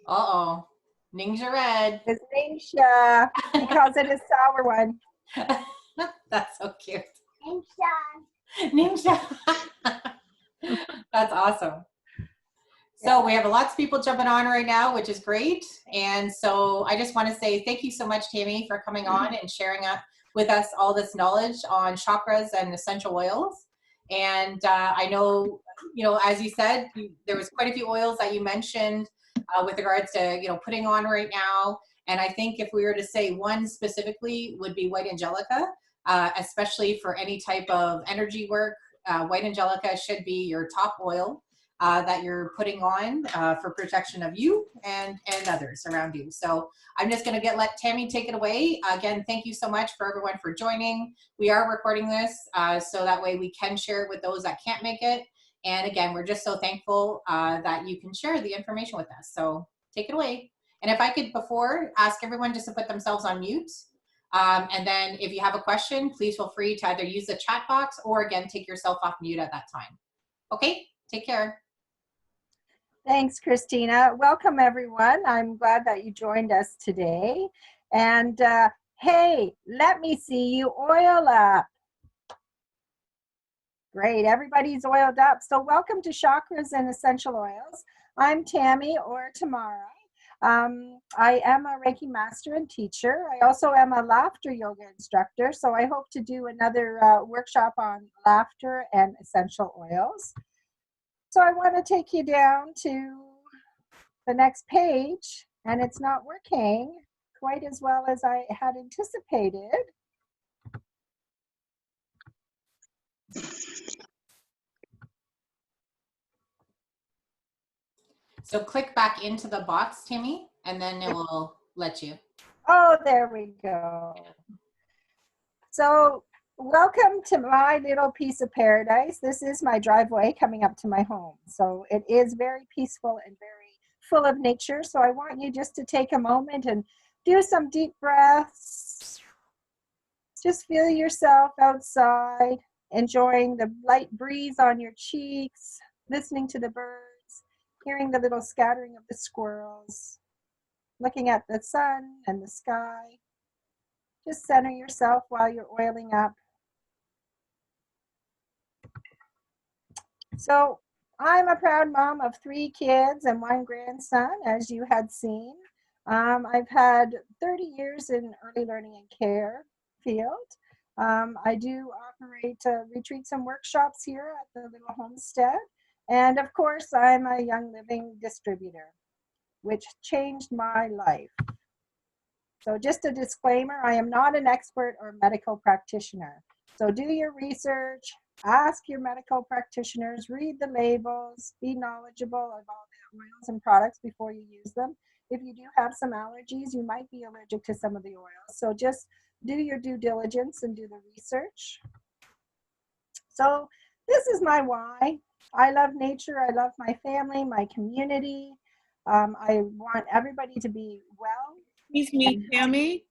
Uh-oh. Ningxia red. It's Ningxia. He calls it a sour one. That's so cute. Ningxia. Ningxia. That's awesome. So we have lots of people jumping on right now, which is great. And so I just want to say thank you so much, Tammy, for coming on and sharing with us all this knowledge on chakras and essential oils. And I know, as you said, there was quite a few oils that you mentioned with regards to, putting on right now. And I think if we were to say one specifically would be white angelica, especially for any type of energy work. White angelica should be your top oil that you're putting on for protection of you and others around you. So I'm just going to let Tammy take it away. Again, thank you so much for everyone for joining. We are recording this so that way we can share it with those that can't make it. And again, we're just so thankful that you can share the information with us. So take it away. And if I could before ask everyone just to put themselves on mute. And then if you have a question, please feel free to either use the chat box or again, take yourself off mute at that time. Okay, take care. Thanks, Christina. Welcome, everyone. I'm glad that you joined us today. And hey, let me see you oil up. Great, everybody's oiled up. So welcome to Chakras and Essential Oils. I'm Tammy or Tamara. I am a Reiki master and teacher. I also am a laughter yoga instructor. So I hope to do another workshop on laughter and essential oils. So I want to take you down to the next page, and it's not working quite as well as I had anticipated. So click back into the box, Tammy, and then it will let you. Oh, there we go. So welcome to my little piece of paradise. This is my driveway coming up to my home. So it is very peaceful and very full of nature. So I want you just to take a moment and do some deep breaths. Just feel yourself outside, enjoying the light breeze on your cheeks, listening to the birds, hearing the little scattering of the squirrels, looking at the sun and the sky. Just center yourself while you're oiling up. So I'm a proud mom of 3 kids and 1 grandson, as you had seen. I've had 30 years in early learning and care field. I do operate retreats and workshops here at the little homestead. And of course, I'm a Young Living distributor, which changed my life. So just a disclaimer, I am not an expert or medical practitioner. So do your research, ask your medical practitioners, read the labels, be knowledgeable of all the oils and products before you use them. If you do have some allergies, you might be allergic to some of the oils. So just do your due diligence and do the research. So this is my why. I love nature, I love my family, my community. I want everybody to be well. Excuse me, Tammy.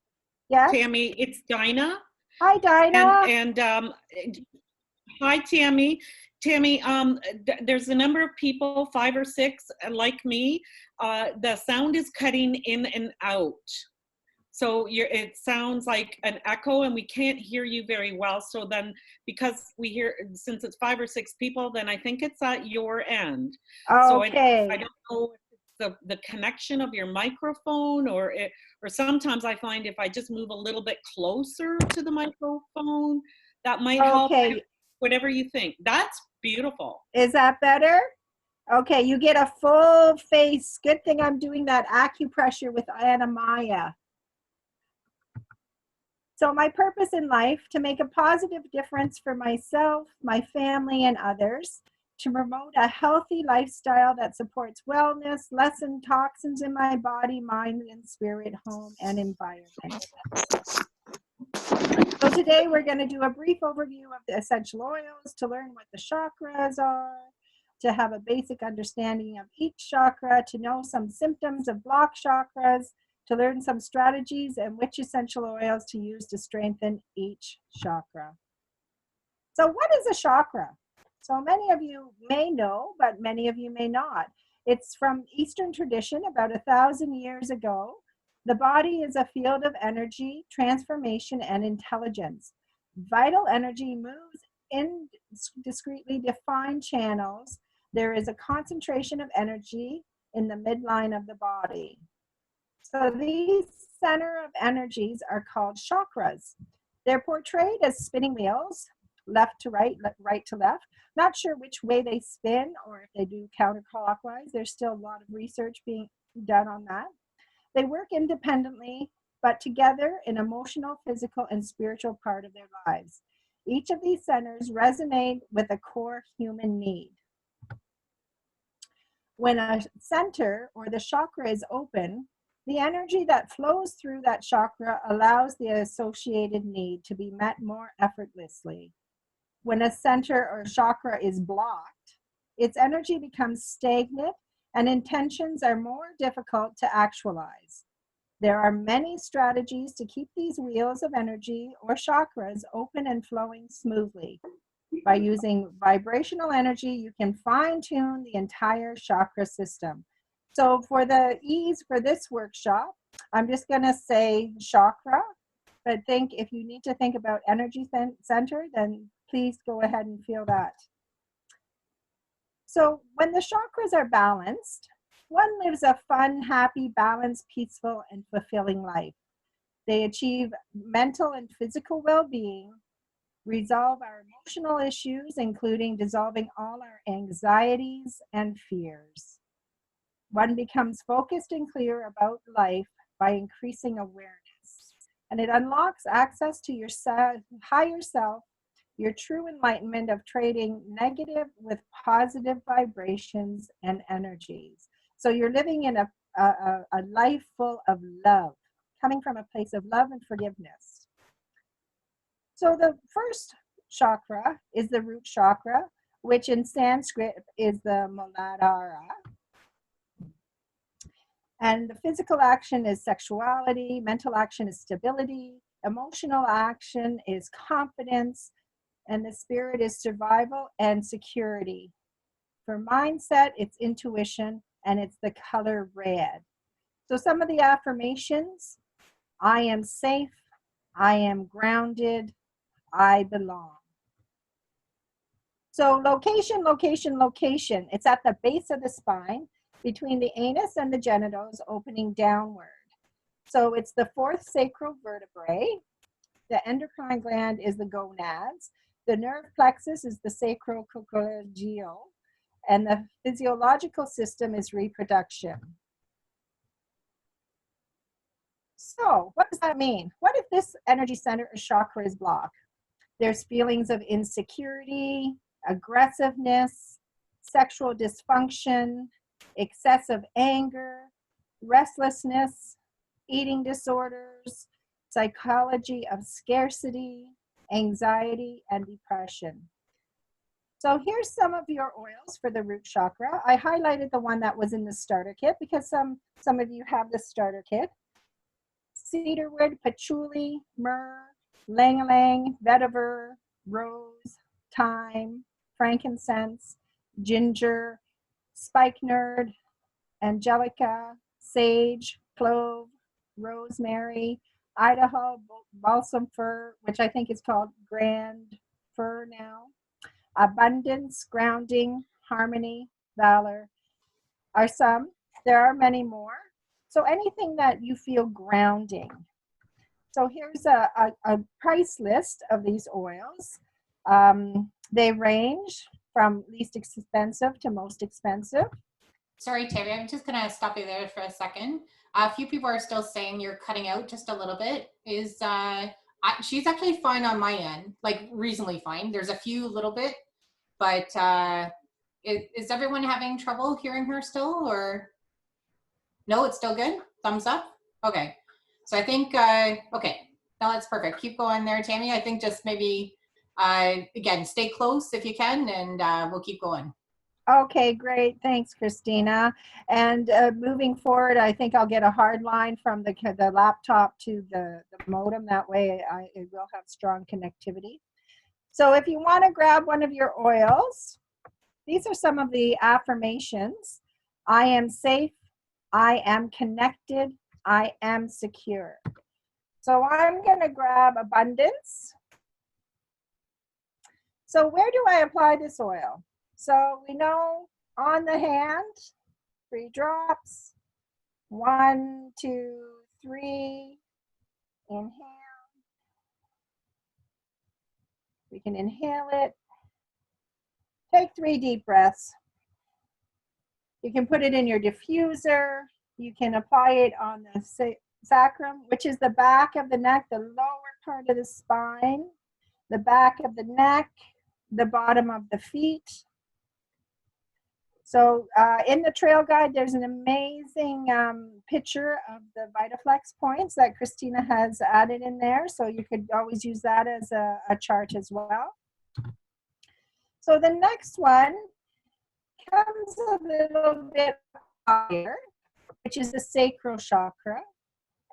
Yeah. Tammy, it's Dinah. Hi, Dinah. And hi, Tammy. Tammy, there's a number of people, 5 or 6, like me. The sound is cutting in and out. So it sounds like an echo and we can't hear you very well. So then because since it's 5 or 6 people, then I think it's at your end. Okay. So I don't know if it's the connection of your microphone or sometimes I find if I just move a little bit closer to the microphone, that might help. Whatever you think. That's beautiful. Is that better? Okay, you get a full face. Good thing I'm doing that acupressure with Anna Maya. So my purpose in life, to make a positive difference for myself, my family, and others, to promote a healthy lifestyle that supports wellness, lessen toxins in my body, mind, and spirit, home, and environment. So today we're going to do a brief overview of the essential oils to learn what the chakras are, to have a basic understanding of each chakra, to know some symptoms of blocked chakras, to learn some strategies and which essential oils to use to strengthen each chakra. So what is a chakra? So many of you may know, but many of you may not. It's from Eastern tradition about 1,000 years ago. The body is a field of energy, transformation, and intelligence. Vital energy moves in discretely defined channels. There is a concentration of energy in the midline of the body. So these center of energies are called chakras. They're portrayed as spinning wheels, left to right, right to left. Not sure which way they spin or if they do counterclockwise. There's still a lot of research being done on that. They work independently, but together in emotional, physical, and spiritual part of their lives. Each of these centers resonate with a core human need. When a center or the chakra is open, the energy that flows through that chakra allows the associated need to be met more effortlessly. When a center or chakra is blocked, its energy becomes stagnant and intentions are more difficult to actualize. There are many strategies to keep these wheels of energy or chakras open and flowing smoothly. By using vibrational energy, you can fine-tune the entire chakra system. So for the ease for this workshop, I'm just going to say chakra, but if you need to think about energy center, then please go ahead and feel that. So when the chakras are balanced, one lives a fun, happy, balanced, peaceful, and fulfilling life. They achieve mental and physical well-being, resolve our emotional issues, including dissolving all our anxieties and fears. One becomes focused and clear about life by increasing awareness, and it unlocks access to your higher self, your true enlightenment of trading negative with positive vibrations and energies. So you're living in a life full of love, coming from a place of love and forgiveness. So the first chakra is the root chakra, which in Sanskrit is the Muladhara. And the physical action is sexuality, mental action is stability, emotional action is confidence, and the spirit is survival and security. For mindset, it's intuition, and it's the color red. So some of the affirmations: I am safe, I am grounded, I belong. So location, location, location. It's at the base of the spine, between the anus and the genitals, opening downward. So it's the fourth sacral vertebrae. The endocrine gland is the gonads. The nerve plexus is the sacrococcygeal. And the physiological system is reproduction. So what does that mean? What if this energy center or chakra is blocked? There's feelings of insecurity, aggressiveness, sexual dysfunction, excessive anger, restlessness, eating disorders, psychology of scarcity, anxiety, and depression. So here's some of your oils for the root chakra. I highlighted the one that was in the starter kit because some of you have the starter kit. Cedarwood, patchouli, myrrh, ylang-ylang, vetiver, rose, thyme, frankincense, ginger, spikenard, angelica, sage, clove, rosemary, Idaho balsam fir, which I think is called grand fir now, abundance, grounding, harmony, valor are some. There are many more. So anything that you feel grounding. So here's a price list of these oils. They range from least expensive to most expensive. Sorry, Tammy, I'm just going to stop you there for a second. A few people are still saying you're cutting out just a little bit. She's actually fine on my end, like reasonably fine. There's a few little bit, but is everyone having trouble hearing her still, or no, it's still good? Thumbs up? Okay. So I think, okay, no, that's perfect. Keep going there, Tammy. I think just maybe, again, stay close if you can, and we'll keep going. Okay, great. Thanks, Christina. And moving forward, I think I'll get a hard line from the laptop to the modem. That way it will have strong connectivity. So if you want to grab one of your oils, these are some of the affirmations. I am safe. I am connected. I am secure. So I'm going to grab abundance. So where do I apply this oil? So we know on the hand, 3 drops. 1, 2, 3. Inhale. We can inhale it. Take 3 deep breaths. You can put it in your diffuser. You can apply it on the sacrum, which is the back of the neck, the lower part of the spine, the back of the neck, the bottom of the feet. So in the trail guide, there's an amazing picture of the VitaFlex points that Christina has added in there. So you could always use that as a chart as well. So the next one comes a little bit higher, which is the sacral chakra.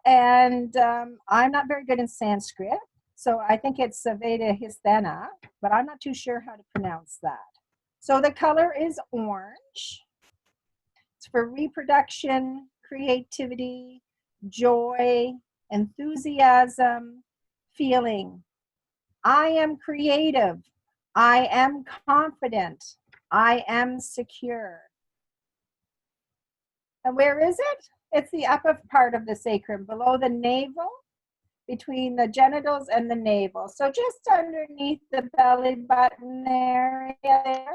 And I'm not very good in Sanskrit, so I think it's Veda Histhana, but I'm not too sure how to pronounce that. So the color is orange. It's for reproduction, creativity, joy, enthusiasm, feeling. I am creative. I am confident. I am secure. And where is it? It's the upper part of the sacrum, below the navel, between the genitals and the navel. So just underneath the belly button area there.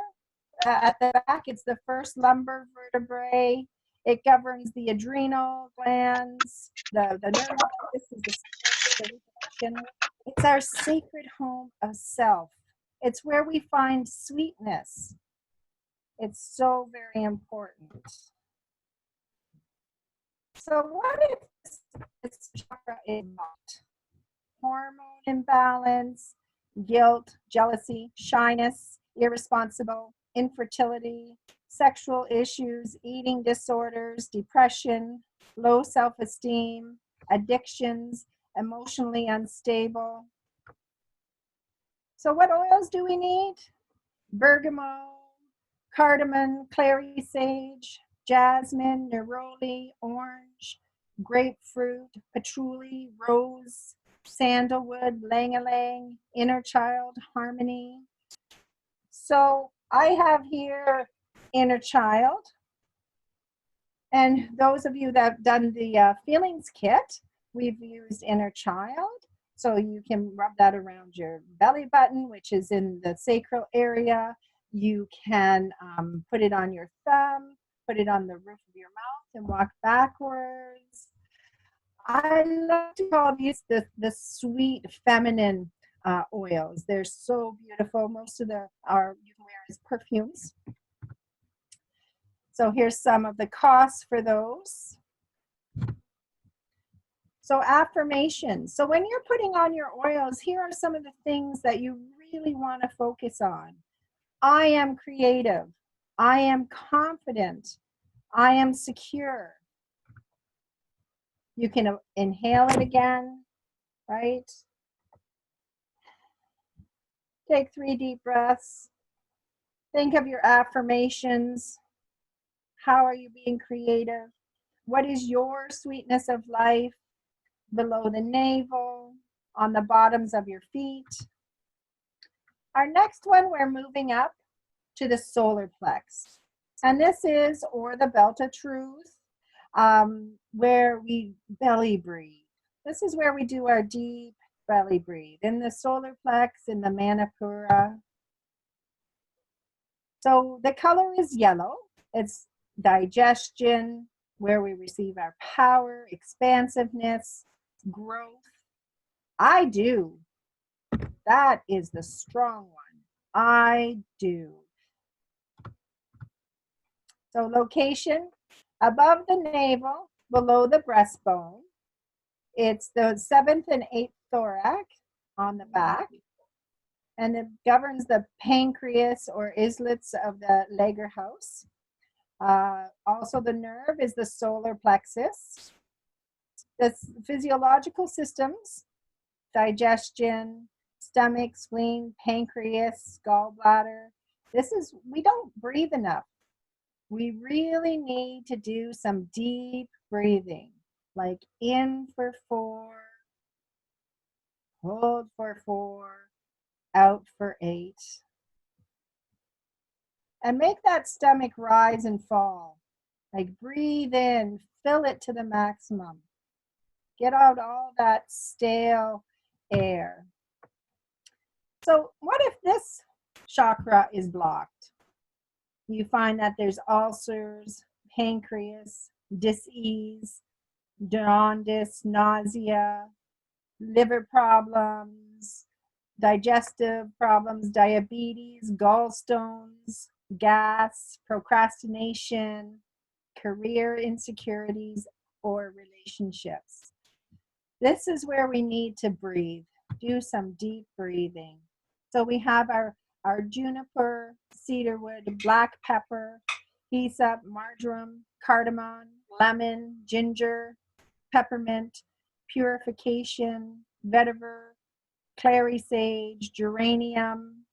At the back, it's the first lumbar vertebrae. It governs the adrenal glands, the nerve. This is the reproduction. It's our sacred home of self. It's where we find sweetness. It's so very important. So what is this chakra about? Hormone imbalance, guilt, jealousy, shyness, irresponsible, infertility, sexual issues, eating disorders, depression, low self-esteem, addictions, emotionally unstable. So what oils do we need? Bergamot, cardamom, clary sage, jasmine, neroli, orange, grapefruit, patchouli, rose, sandalwood, lang-a-lang, inner child, harmony. So I have here inner child. And those of you that have done the feelings kit, we've used inner child. So you can rub that around your belly button, which is in the sacral area. You can put it on your thumb, put it on the roof of your mouth and walk backwards. I love to call these the sweet feminine oils. They're so beautiful. Most of you can wear as perfumes. So here's some of the costs for those. So affirmations. So when you're putting on your oils, here are some of the things that you really want to focus on. I am creative. I am confident. I am secure. You can inhale it again, right? Take 3 deep breaths. Think of your affirmations. How are you being creative? What is your sweetness of life? Below the navel, on the bottoms of your feet. Our next one, we're moving up to the solar plex. And this is, or the belt of truth, where we belly breathe. This is where we do our deep belly breathe, in the solar plex, in the Manipura. So the color is yellow. It's digestion, where we receive our power, expansiveness, growth. I do. That is the strong one. I do. So location, above the navel, below the breastbone. It's the 7th and 8th thorax on the back. And it governs the pancreas or islets of the Lagerhaus. Also the nerve is the solar plexus. The physiological systems, digestion, stomach, spleen, pancreas, gallbladder. We don't breathe enough. We really need to do some deep breathing, like in for 4, hold for 4, out for 8. And make that stomach rise and fall. Like breathe in, fill it to the maximum. Get out all that stale air. So what if this chakra is blocked? You find that there's ulcers, pancreas, dis-ease, jaundice, nausea, liver problems, digestive problems, diabetes, gallstones, gas, procrastination, career insecurities, or relationships. This is where we need to breathe. Do some deep breathing. So we have our juniper, cedarwood, black pepper, hyssop, marjoram, cardamom, lemon, ginger, peppermint, purification, vetiver, clary sage, geranium,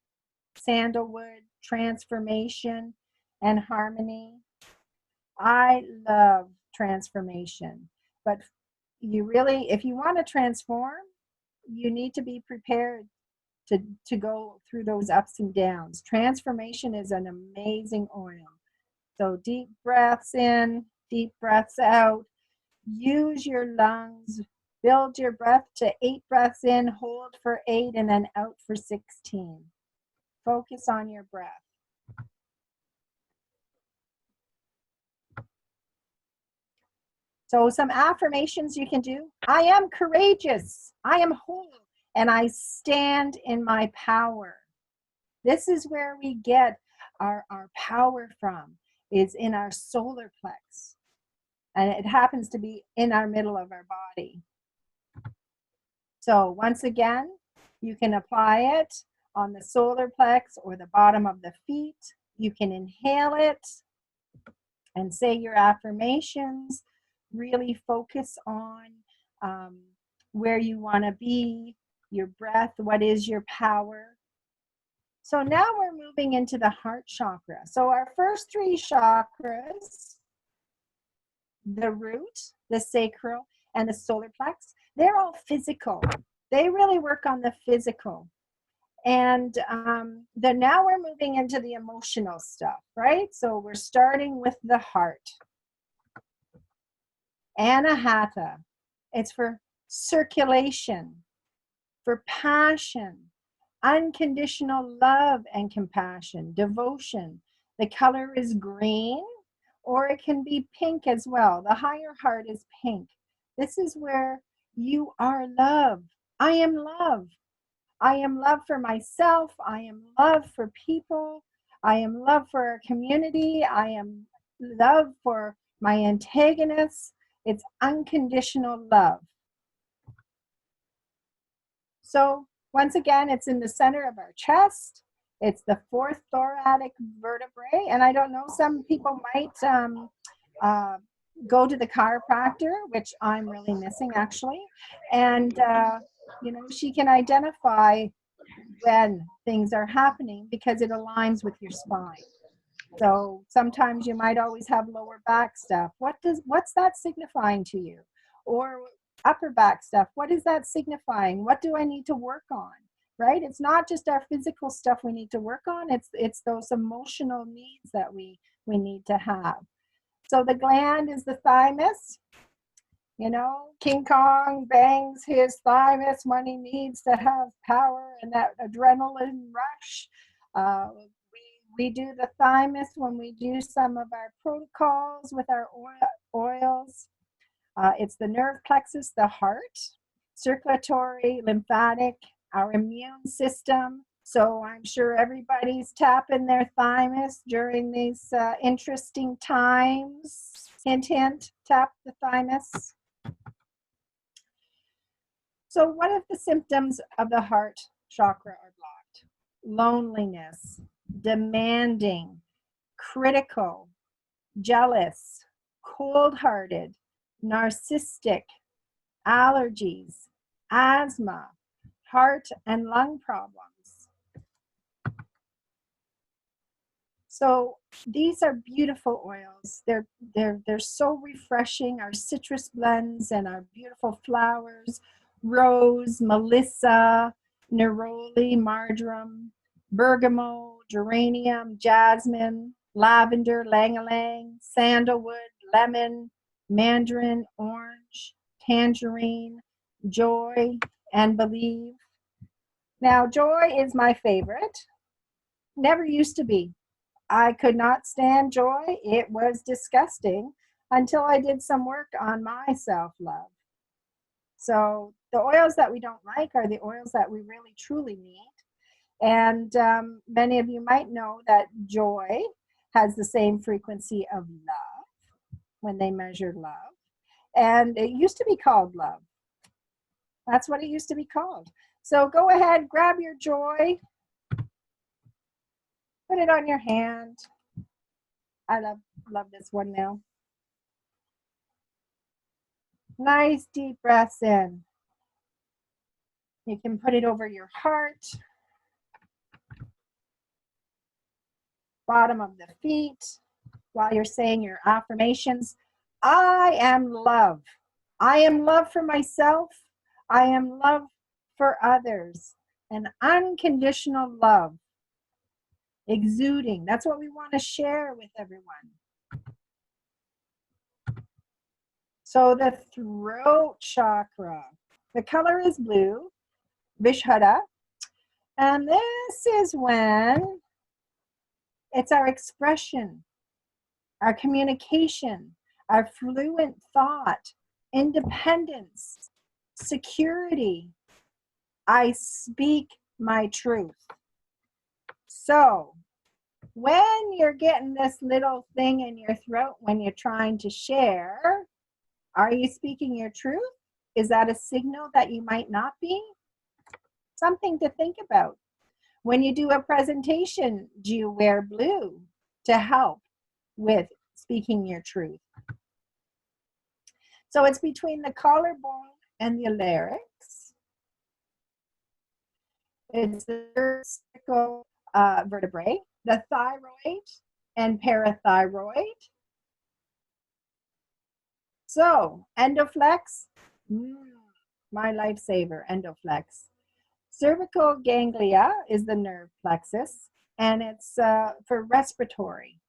sandalwood, transformation, and harmony. I love transformation, but if you want to transform, you need to be prepared to go through those ups and downs. Transformation is an amazing oil. So deep breaths in, deep breaths out. Use your lungs. Build your breath to 8 breaths in, hold for 8, and then out for 16. Focus on your breath. So some affirmations you can do. I am courageous. I am whole. And I stand in my power. This is where we get our power from, is in our solar plex. And it happens to be in our middle of our body. So once again, you can apply it on the solar plex or the bottom of the feet. You can inhale it and say your affirmations. Really focus on where you want to be, your breath, what is your power. So now we're moving into the heart chakra. So our first 3 chakras, the root, the sacral, and the solar plex, they're all physical. They really work on the physical. And then now we're moving into the emotional stuff, right? So we're starting with the heart. Anahata, it's for circulation, for passion, unconditional love and compassion, devotion. The color is green, or it can be pink as well. The higher heart is pink. This is where you are love. I am love. I am love for myself. I am love for people. I am love for our community. I am love for my antagonists. It's unconditional love. So once again, it's in the center of our chest. It's the 4th thoracic vertebrae. And I don't know, some people might go to the chiropractor, which I'm really missing actually. And, she can identify when things are happening because it aligns with your spine. So sometimes you might always have lower back stuff. What's that signifying to you? Or upper back stuff. What is that signifying? What do I need to work on? Right? It's not just our physical stuff we need to work on. It's those emotional needs that we need to have. So the gland is the thymus. King Kong bangs his thymus when he needs to have power and that adrenaline rush. We do the thymus when we do some of our protocols with our oils. It's the nerve plexus, the heart, circulatory, lymphatic, our immune system. So I'm sure everybody's tapping their thymus during these interesting times. Hint, hint, tap the thymus. So what if the symptoms of the heart chakra are blocked? Loneliness, demanding, critical, jealous, cold-hearted, narcissistic, allergies, asthma, heart and lung problems. So these are beautiful oils. They're so refreshing. Our citrus blends and our beautiful flowers, rose, melissa, neroli, marjoram, bergamot, geranium, jasmine, lavender, lang-a-lang, sandalwood, lemon, mandarin, orange, tangerine, joy, and believe. Now, joy is my favorite. Never used to be. I could not stand joy. It was disgusting until I did some work on my self-love. So the oils that we don't like are the oils that we really truly need. And many of you might know that joy has the same frequency of love when they measured love. And it used to be called love. That's what it used to be called. So go ahead, grab your joy, put it on your hand. I love this one now. Nice deep breaths in. You can put it over your heart, bottom of the feet, while you're saying your affirmations. I am love. I am love for myself. I am love for others. An unconditional love. Exuding. That's what we want to share with everyone. So the throat chakra. The color is blue, Vishuddha. And this is when it's our expression, our communication, our fluent thought, independence, security. I speak my truth. So when you're getting this little thing in your throat when you're trying to share, are you speaking your truth? Is that a signal that you might not be? Something to think about. When you do a presentation, do you wear blue to help with speaking your truth? So it's between the collarbone and the larynx. It's the cervical vertebrae, the thyroid and parathyroid. So endoflex, my lifesaver, endoflex. Cervical ganglia is the nerve plexus, and it's for respiratory.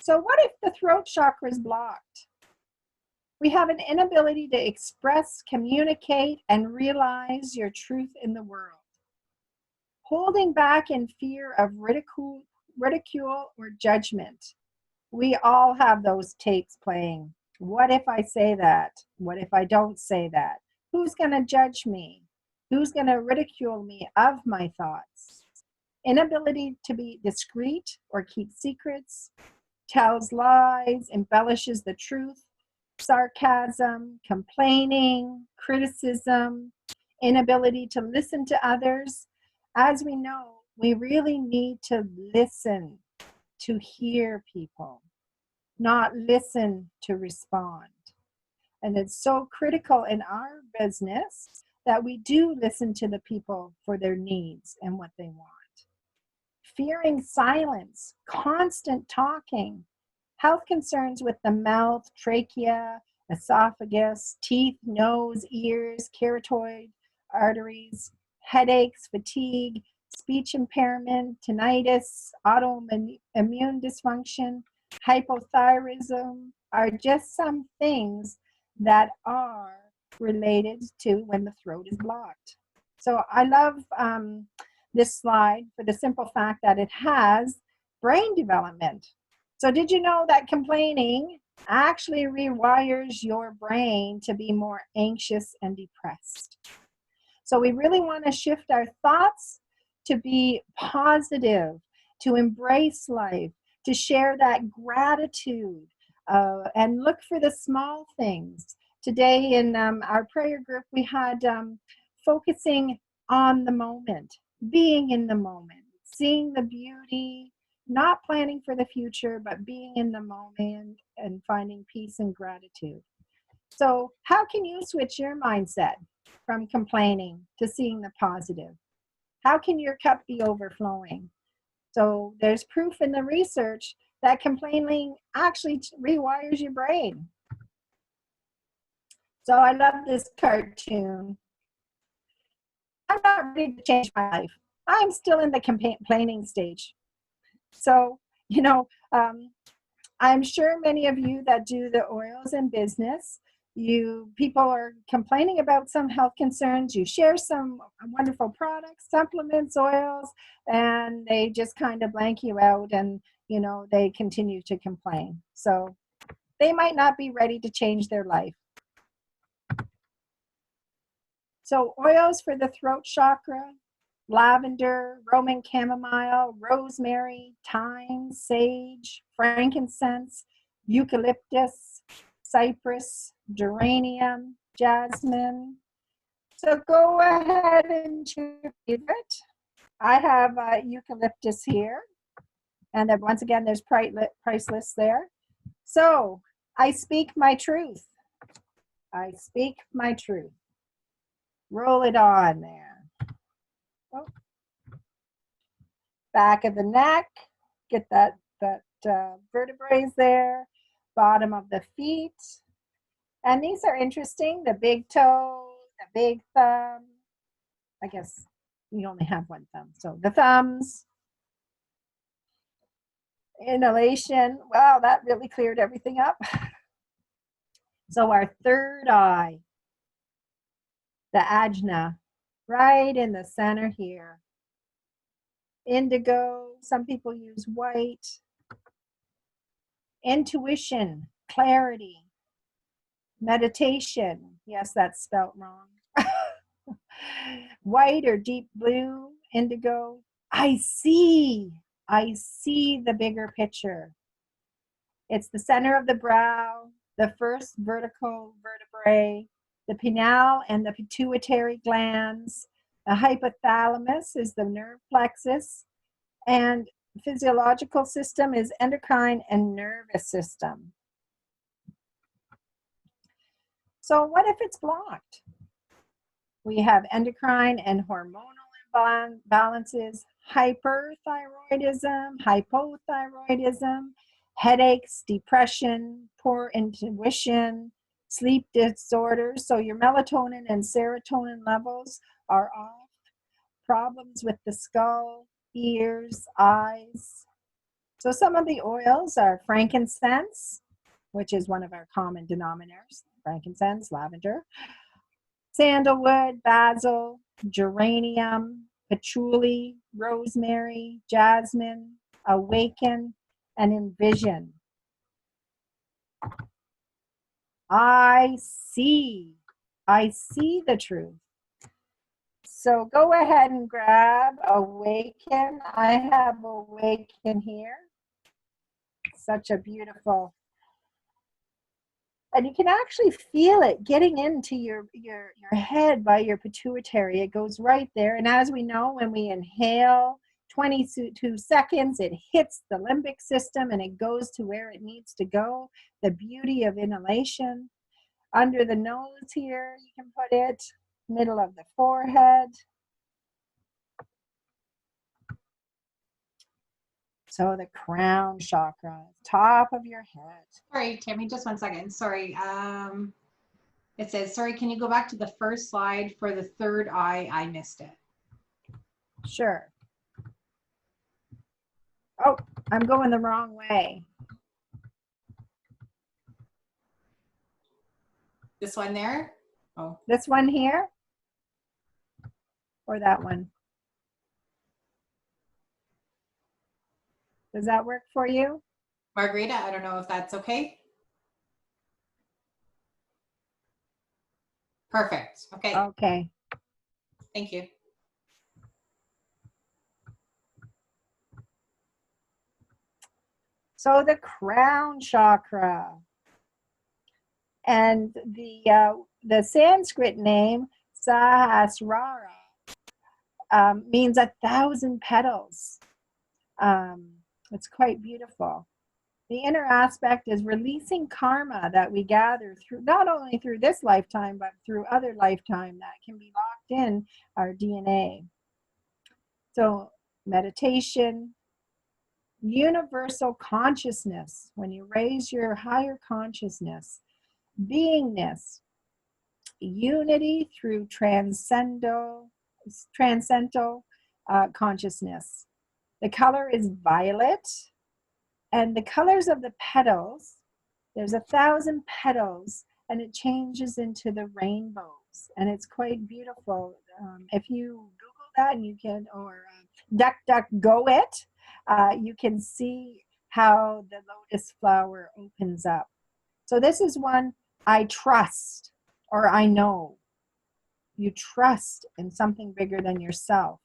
So what if the throat chakra is blocked? We have an inability to express, communicate, and realize your truth in the world. Holding back in fear of ridicule or judgment. We all have those tapes playing. What if I say that? What if I don't say that? Who's going to judge me? Who's going to ridicule me of my thoughts? Inability to be discreet or keep secrets, tells lies, embellishes the truth, sarcasm, complaining, criticism, inability to listen to others. As we know, we really need to listen to hear people, not listen to respond. And it's so critical in our business that we do listen to the people for their needs and what they want. Fearing silence, constant talking, health concerns with the mouth, trachea, esophagus, teeth, nose, ears, carotid arteries, headaches, fatigue, speech impairment, tinnitus, autoimmune dysfunction, hypothyroidism are just some things that are related to when the throat is blocked. So I love this slide for the simple fact that it has brain development. So did you know that complaining actually rewires your brain to be more anxious and depressed? So we really want to shift our thoughts to be positive, to embrace life, to share that gratitude, and look for the small things. Today in our prayer group, we had focusing on the moment, being in the moment, seeing the beauty, not planning for the future, but being in the moment and finding peace and gratitude. So how can you switch your mindset? from complaining to seeing the positive? How can your cup be overflowing? So there's proof in the research that complaining actually rewires your brain. So I love this cartoon. I'm not ready to change my life. I'm still in the complaining stage. So, you know, I'm sure many of you that do the oils in business, people are complaining about some health concerns. You share some wonderful products, supplements, oils, and they just kind of blank you out, and you know they continue to complain. So they might not be ready to change their life. So oils for the throat chakra: lavender, Roman chamomile, rosemary, thyme, sage, frankincense, eucalyptus, cypress, geranium, jasmine. So go ahead and choose your favorite. I have eucalyptus here. And then once again, there's price lists there. So I speak my truth. I speak my truth. Roll it on there. Oh. Back of the neck, get that vertebrae there, bottom of the feet. And these are interesting, the big toe, the big thumb. I guess you only have one thumb. So the thumbs. Inhalation. Wow, that really cleared everything up. So our third eye, the ajna, right in the center here. Indigo, some people use white. Intuition, clarity, meditation. Yes, that's spelt wrong. White or deep blue, indigo. I see the bigger picture. It's the center of the brow, the first vertical vertebrae, the pineal and the pituitary glands. The hypothalamus is the nerve plexus, and physiological system is endocrine and nervous system. So what if it's blocked? We have endocrine and hormonal imbalances, hyperthyroidism, hypothyroidism, headaches, depression, poor intuition, sleep disorders. So your melatonin and serotonin levels are off. Problems with the skull, ears, eyes. So some of the oils are frankincense, which is one of our common denominators, frankincense, lavender, sandalwood, basil, geranium, patchouli, rosemary, jasmine, awaken, and envision. I see the truth. So go ahead and grab awaken. I have awaken here. Such a beautiful, and you can actually feel it getting into your head by your pituitary. It goes right there. And as we know, when we inhale 22 seconds, it hits the limbic system and it goes to where it needs to go. The beauty of inhalation. Under the nose here, you can put it, middle of the forehead. So the crown chakra, top of your head. Sorry, Tammy, just 1 second. Sorry. It says, sorry, can you go back to the first slide for the third eye? I missed it. Sure. Oh, I'm going the wrong way. This one there? Oh. This one here? Or that one? Does that work for you? Margarita, I don't know if that's okay. Perfect. Okay. Okay. Thank you. So the crown chakra, and the Sanskrit name Sahasrara means 1,000 petals. It's quite beautiful. The inner aspect is releasing karma that we gather through, not only through this lifetime, but through other lifetime that can be locked in our DNA. So meditation, universal consciousness, when you raise your higher consciousness, beingness, unity through transcendental consciousness. The color is violet, and the colors of the petals, there's 1,000 petals, and it changes into the rainbows, and it's quite beautiful. If you Google that, and you can, or DuckDuckGo it, you can see how the lotus flower opens up. So this is one I trust, or I know. You trust in something bigger than yourself.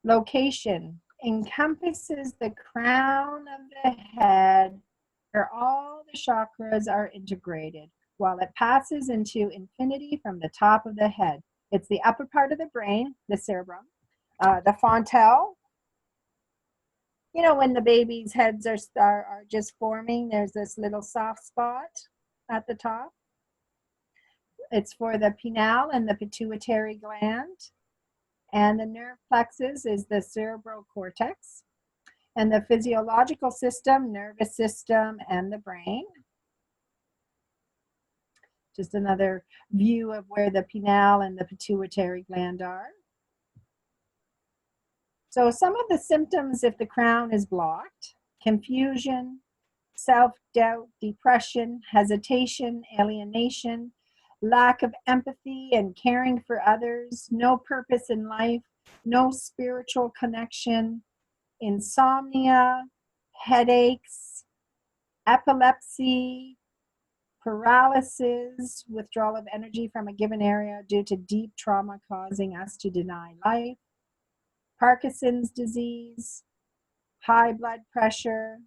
Location encompasses the crown of the head, where all the chakras are integrated, while it passes into infinity from the top of the head. It's the upper part of the brain, the cerebrum, the frontal. You know, when the baby's heads are just forming, there's this little soft spot at the top. It's for the pineal and the pituitary gland. And the nerve plexus is the cerebral cortex. And the physiological system, nervous system, and the brain. Just another view of where the pineal and the pituitary gland are. So some of the symptoms if the crown is blocked: confusion, self-doubt, depression, hesitation, alienation, lack of empathy and caring for others, no purpose in life, no spiritual connection, insomnia, headaches, epilepsy, paralysis, withdrawal of energy from a given area due to deep trauma causing us to deny life, Parkinson's disease, high blood pressure.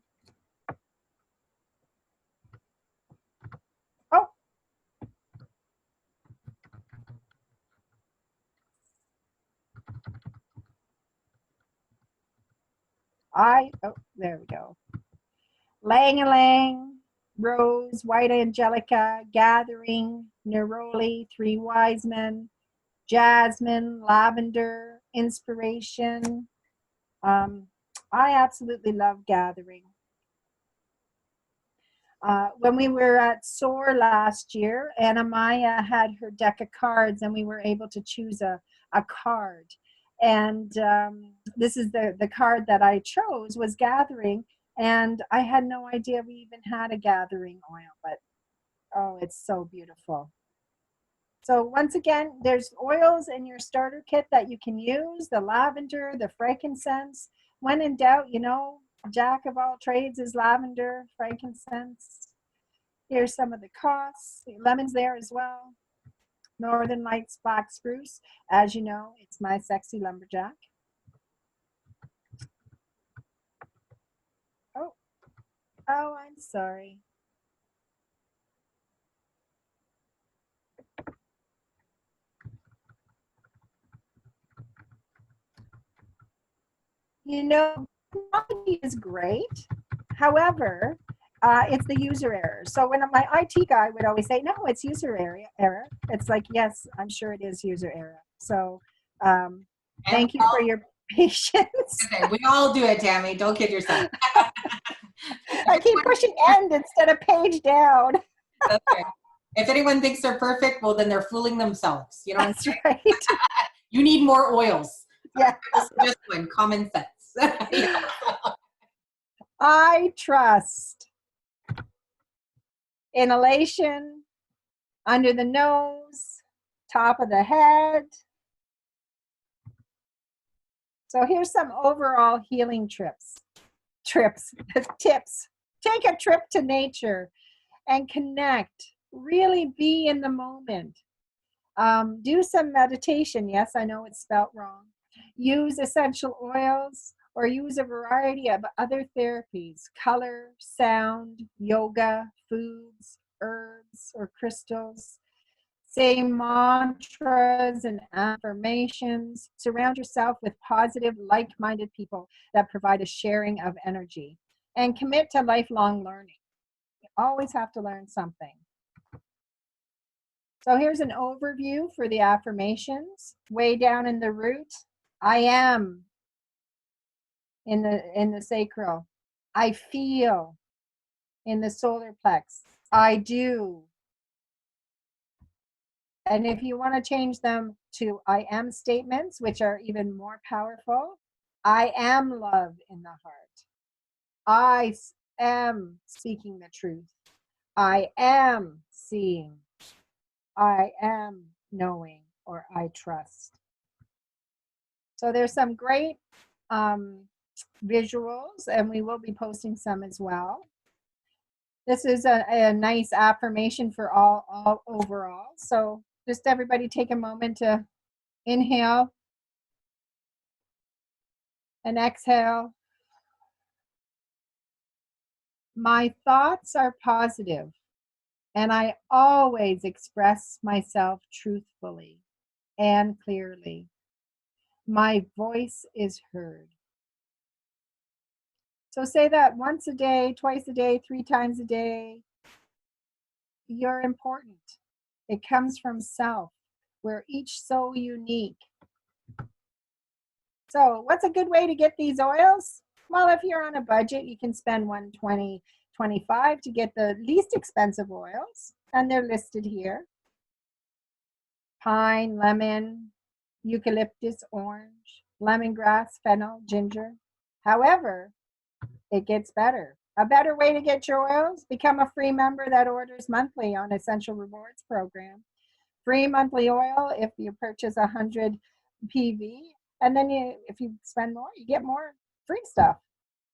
Oh, there we go. Lang-a-lang, Rose, White Angelica, Gathering, Neroli, Three Wise Men, Jasmine, Lavender, Inspiration. I absolutely love Gathering. When we were at SOAR last year, Anna Maya had her deck of cards, and we were able to choose a card. And this is the card that I chose, was Gathering. And I had no idea we even had a Gathering oil, but oh, it's so beautiful. So once again, there's oils in your starter kit that you can use, the lavender, the frankincense. When in doubt, you know, jack of all trades is lavender, frankincense. Here's some of the costs. Lemons there as well. Northern Lights Black Spruce. As you know, it's my sexy lumberjack. Oh, I'm sorry. You know, technology is great. However, it's the user error. So when my IT guy would always say, no, it's user error. It's like, yes, I'm sure it is user error. So thank you for your patience. Okay, we all do it, Tammy. Don't kid yourself. I keep pushing end instead of page down. Okay. If anyone thinks they're perfect, well, then they're fooling themselves. You know what I'm saying? Right. You need more oils. Yeah. Just one common sense. Yeah. I trust. Inhalation, under the nose, top of the head. So here's some overall healing tips. Take a trip to nature and connect. Really be in the moment. Do some meditation. Yes, I know it's spelt wrong. Use essential oils, or use a variety of other therapies: color, sound, yoga, foods, herbs, or crystals. Say mantras and affirmations. Surround yourself with positive, like-minded people that provide a sharing of energy. and commit to lifelong learning. You always have to learn something. So here's an overview for the affirmations. Way down in the root, I am in the sacral. I feel in the solar plex. I do. And if you want to change them to I am statements, which are even more powerful, I am love in the heart. I am speaking the truth. I am seeing. I am knowing, or I trust. So there's some great visuals, and we will be posting some as well. This is a nice affirmation for all overall. So just everybody take a moment to inhale and exhale. My thoughts are positive, and I always express myself truthfully and clearly. My voice is heard. So say that once a day, twice a day, 3 times a day. You're important. It comes from self. We're each so unique. So what's a good way to get these oils? Well, if you're on a budget, you can spend $120, $25 to get the least expensive oils, and they're listed here. Pine, lemon, eucalyptus, orange, lemongrass, fennel, ginger. However, it gets better. A better way to get your oils, become a free member that orders monthly on Essential Rewards program. Free monthly oil if you purchase 100 PV, and then if you spend more, you get more free stuff.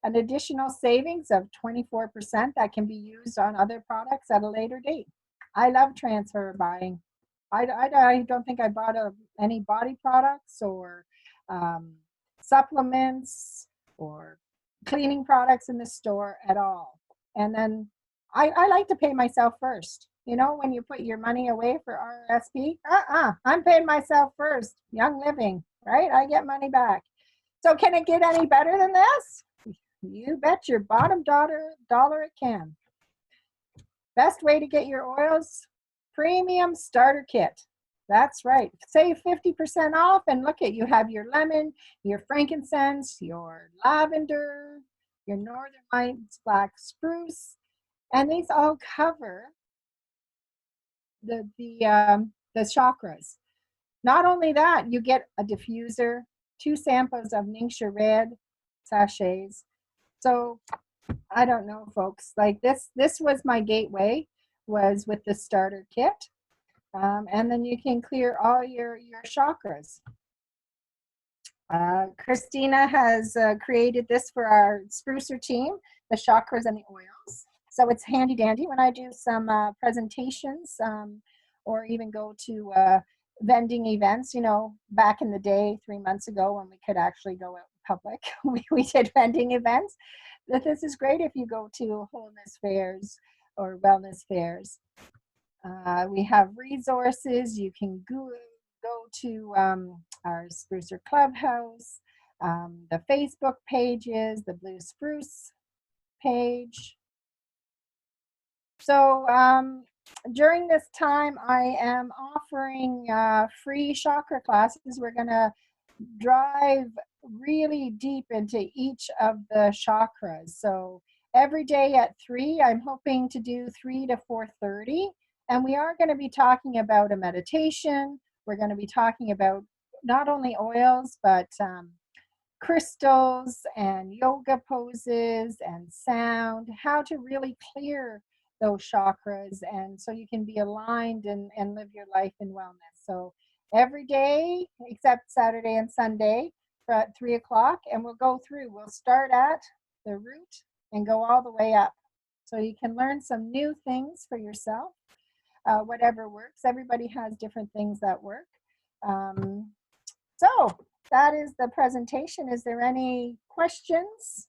An additional savings of 24% that can be used on other products at a later date. I love transfer buying. I don't think I bought any body products or supplements or cleaning products in the store at all. And then I like to pay myself first. You know, when you put your money away for RSP, I'm paying myself first. Young living, right? I get money back. So can it get any better than this? You bet your bottom dollar it can. Best way to get your oils, premium starter kit. That's right. Save 50% off, and look at, you have your lemon, your frankincense, your lavender, your northern lights black spruce, and these all cover the chakras. Not only that, you get a diffuser, 2 samples of Ningxia Red sachets. So I don't know, folks, like this was my gateway, was with the starter kit. And then you can clear all your chakras. Christina has created this for our Sprucer team, the chakras and the oils. So it's handy dandy when I do some presentations or even go to vending events. You know, back in the day, 3 months ago, when we could actually go out in public, we did vending events. This is great if you go to wholeness fairs or wellness fairs. We have resources. You can go to our Sprucer Clubhouse, the Facebook pages, the Blue Spruce page. So during this time, I am offering free chakra classes. We're going to drive really deep into each of the chakras. So every day at 3, I'm hoping to do 3 to 4:30. And we are going to be talking about a meditation. We're going to be talking about not only oils, but crystals and yoga poses and sound, how to really clear those chakras, and so you can be aligned and live your life in wellness. So every day except Saturday and Sunday at 3 o'clock, and we'll go through. We'll start at the root and go all the way up. So you can learn some new things for yourself. Whatever works. Everybody has different things that work. So that is the presentation. Is there any questions?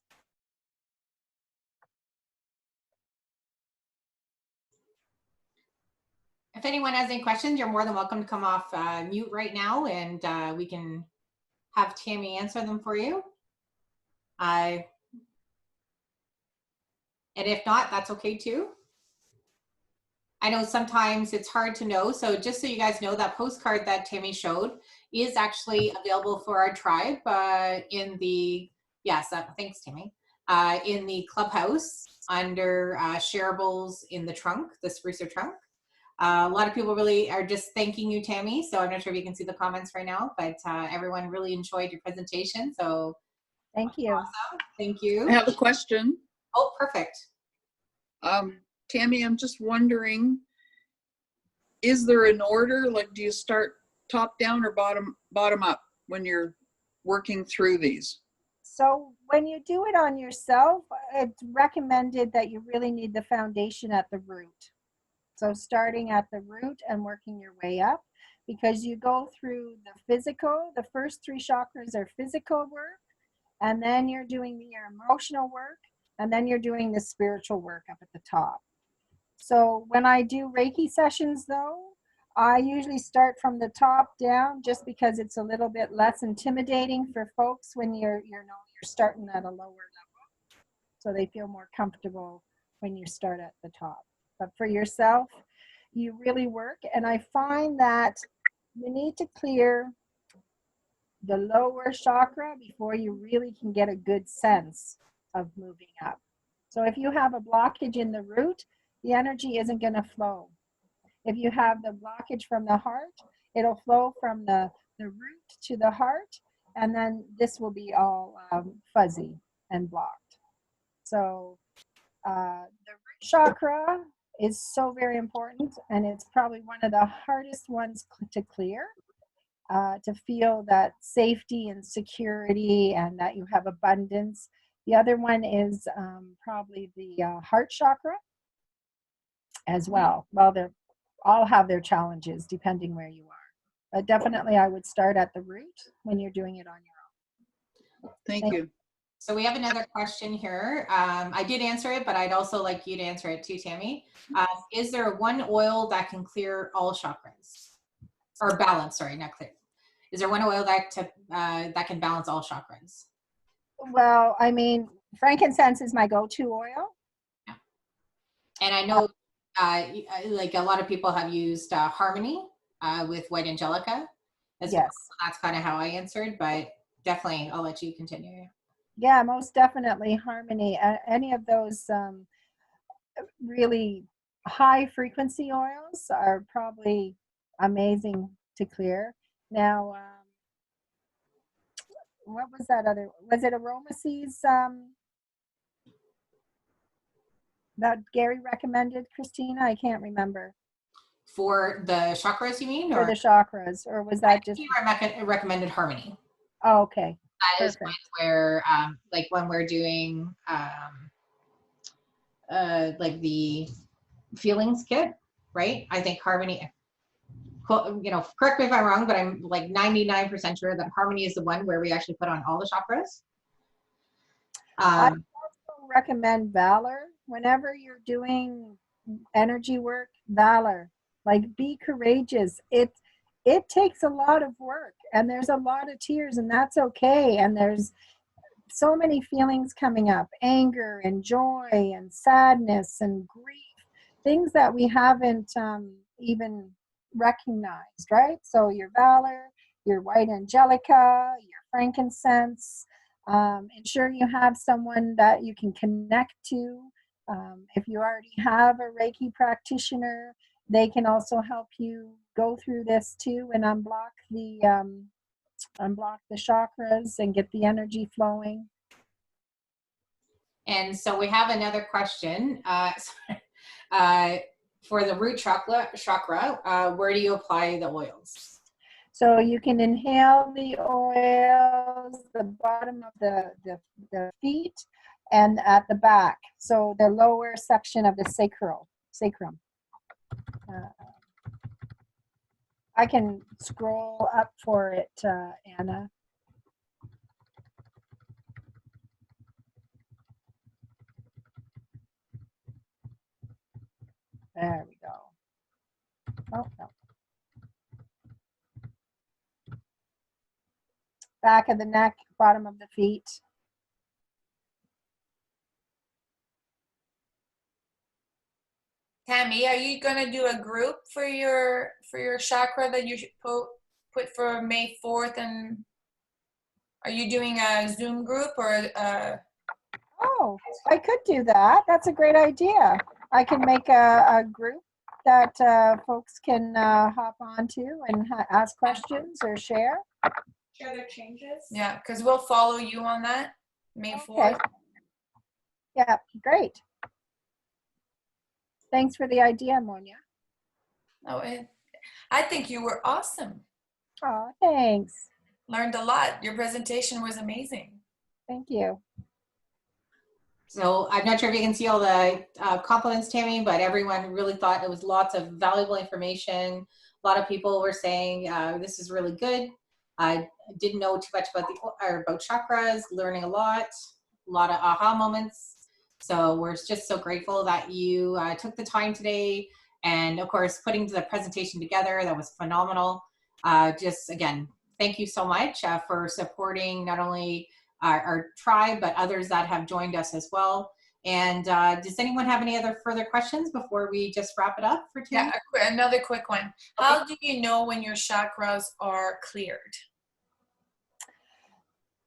If anyone has any questions, you're more than welcome to come off mute right now, and we can have Tammy answer them for you. And if not, that's okay too. I know sometimes it's hard to know. So just so you guys know, that postcard that Tammy showed is actually available for our tribe in the, yes, thanks Tammy, in the clubhouse under shareables in the trunk, the Sprucer trunk. A lot of people really are just thanking you, Tammy. So I'm not sure if you can see the comments right now, but everyone really enjoyed your presentation. So Thank you. awesome. Thank you. I have a question. Oh, perfect. Tammy, I'm just wondering, is there an order? Like, do you start top down or bottom up when you're working through these? So when you do it on yourself, it's recommended that you really need the foundation at the root. So starting at the root and working your way up, because you go through the physical, the first 3 chakras are physical work, and then you're doing your emotional work, and then you're doing the spiritual work up at the top. So when I do Reiki sessions though, I usually start from the top down just because it's a little bit less intimidating for folks when you're starting at a lower level. So they feel more comfortable when you start at the top. But for yourself, you really work. And I find that you need to clear the lower chakra before you really can get a good sense of moving up. So if you have a blockage in the root, the energy isn't going to flow. If you have the blockage from the heart, it'll flow from the root to the heart, and then this will be all fuzzy and blocked. So the root chakra is so very important, and it's probably one of the hardest ones to clear, to feel that safety and security and that you have abundance. The other one is probably the heart chakra as well. Well, they all have their challenges depending where you are. But definitely I would start at the root when you're doing it on your own. Thank you. So we have another question here. I did answer it, but I'd also like you to answer it too, Tammy. Is there one oil that can clear all chakras? Or balance, sorry, not clear. Is there one oil that can balance all chakras? Well, I mean, frankincense is my go-to oil. Yeah. And I know like a lot of people have used Harmony with White Angelica as well. Yes. So that's kind of how I answered, but definitely I'll let you continue. Yeah, most definitely Harmony. Any of those really high frequency oils are probably amazing to clear. Now, what was that other? Was it Aromaseeds that Gary recommended, Christina? I can't remember. For the chakras, you mean? For the chakras, or was that just? He recommended Harmony. Oh, okay. That is where, like when we're doing like the feelings kit, right? I think Harmony, you know, correct me if I'm wrong, but I'm like 99% sure that Harmony is the one where we actually put on all the chakras. I also recommend Valor. Whenever you're doing energy work, Valor. Like, be courageous. It takes a lot of work, and there's a lot of tears, and that's okay. And there's so many feelings coming up: anger and joy and sadness and grief, things that we haven't even recognized, right? So your Valor, your White Angelica, your frankincense. Ensure you have someone that you can connect to. If you already have a Reiki practitioner, they can also help you go through this too and unblock the chakras and get the energy flowing. And so we have another question for the root chakra. Where do you apply the oils? So you can inhale the oils, the bottom of the feet, and at the back. So the lower section of the sacrum. I can scroll up for it, Anna. There we go. Oh, no. Back of the neck, bottom of the feet. Tammy, are you gonna do a group for your chakra that you should put for May 4th? And are you doing a Zoom group or Oh, I could do that. That's a great idea. I can make a group that folks can hop onto and ask questions or share. Share their changes. yeah, because we'll follow you on that May 4th. Okay. Yeah, great. Thanks for the idea, Monia. Oh, I think you were awesome. Oh, thanks. Learned a lot. Your presentation was amazing. Thank you. So I'm not sure if you can see all the compliments, Tammy, but everyone really thought it was lots of valuable information. A lot of people were saying this is really good. I didn't know too much about chakras, learning a lot of aha moments. So we're just so grateful that you took the time today, and of course putting the presentation together. That was phenomenal. Just again, thank you so much for supporting not only our tribe, but others that have joined us as well. And does anyone have any other further questions before we just wrap it up for today? Yeah, another quick one. How do you know when your chakras are cleared?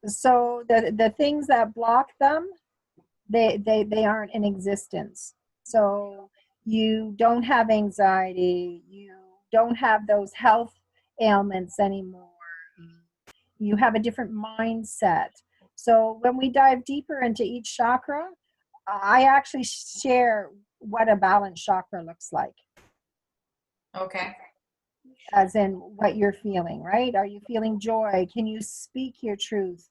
So the things that block them, they aren't in existence. So you don't have anxiety, you don't have those health ailments anymore. You have a different mindset. So when we dive deeper into each chakra, I actually share what a balanced chakra looks like. Okay. As in what you're feeling, right? Are you feeling joy? Can you speak your truth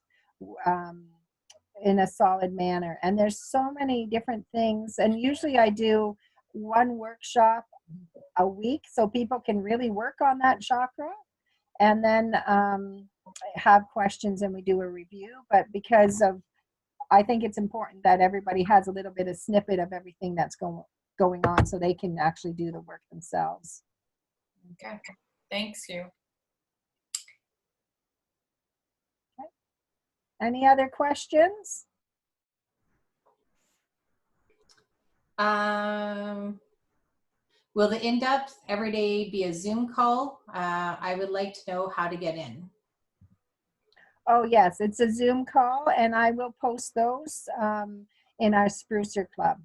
in a solid manner? And there's so many different things. And usually I do one workshop a week so people can really work on that chakra, and then have questions and we do a review. But because of, I think it's important that everybody has a little bit of snippet of everything that's going on so they can actually do the work themselves. Okay. Thanks you. Okay. Any other questions? Will the in-depth every day be a Zoom call? I would like to know how to get in. Oh, yes, it's a Zoom call, and I will post those in our Sprucer Club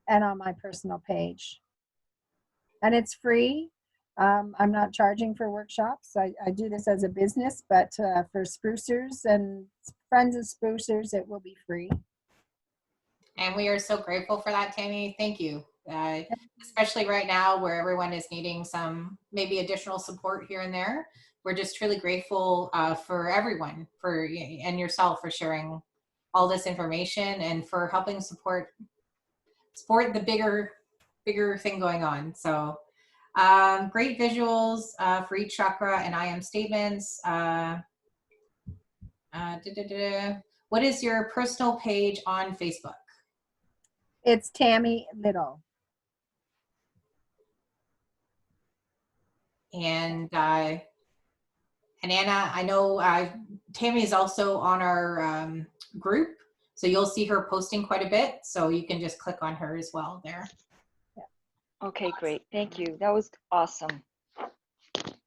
and on my personal page. And it's free. I'm not charging for workshops. I do this as a business, but for sprucers and friends of sprucers, it will be free. And we are so grateful for that, Tammy. Thank you. Especially right now where everyone is needing some maybe additional support here and there. We're just truly grateful for everyone and yourself for sharing all this information and for helping support the bigger thing going on. So great visuals for each chakra and I am statements. What is your personal page on Facebook? It's Tammy Little. And Anna, I know Tammy is also on our group, so you'll see her posting quite a bit. So you can just click on her as well there. Okay, great. Thank you. That was awesome.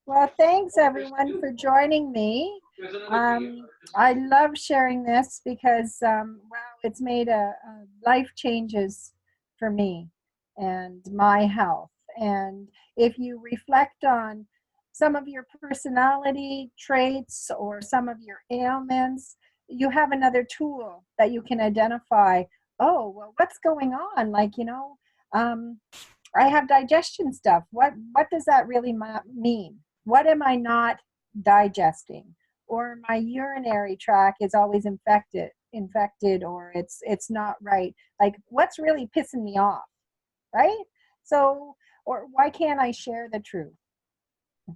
Well, thanks everyone for joining me. I love sharing this because, wow, it's made life changes for me and my health. And if you reflect on some of your personality traits or some of your ailments, you have another tool that you can identify. Oh, well, what's going on? Like, I have digestion stuff. What does that really mean? What am I not digesting? Or my urinary tract is always infected, or it's not right. Like, what's really pissing me off, right? So, or why can't I share the truth?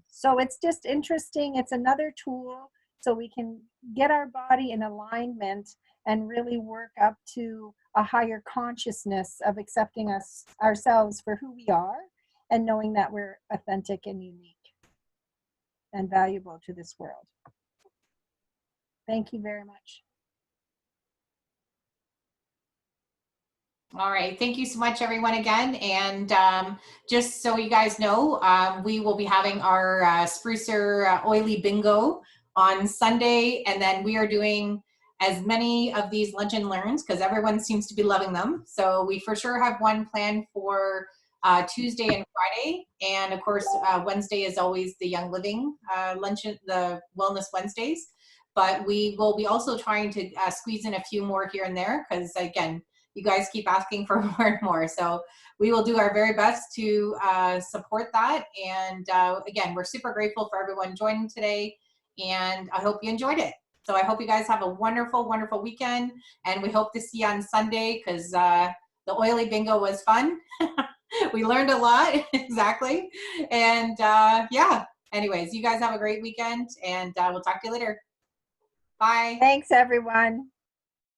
So it's just interesting. It's another tool so we can get our body in alignment and really work up to a higher consciousness of accepting ourselves for who we are and knowing that we're authentic and unique and valuable to this world. Thank you very much. All right. Thank you so much, everyone, again. And just so you guys know, we will be having our Sprucer Oily Bingo on Sunday. And then we are doing as many of these Lunch and Learns because everyone seems to be loving them. So we for sure have one planned for Tuesday and Friday. And of course, Wednesday is always the Young Living luncheon, the Wellness Wednesdays. But we will be also trying to squeeze in a few more here and there because, again, you guys keep asking for more and more. So we will do our very best to support that. And again, we're super grateful for everyone joining today. And I hope you enjoyed it. So I hope you guys have a wonderful, wonderful weekend. And we hope to see you on Sunday because the Oily Bingo was fun. We learned a lot, exactly. And yeah, anyways, you guys have a great weekend and we'll talk to you later. Bye. Thanks, everyone.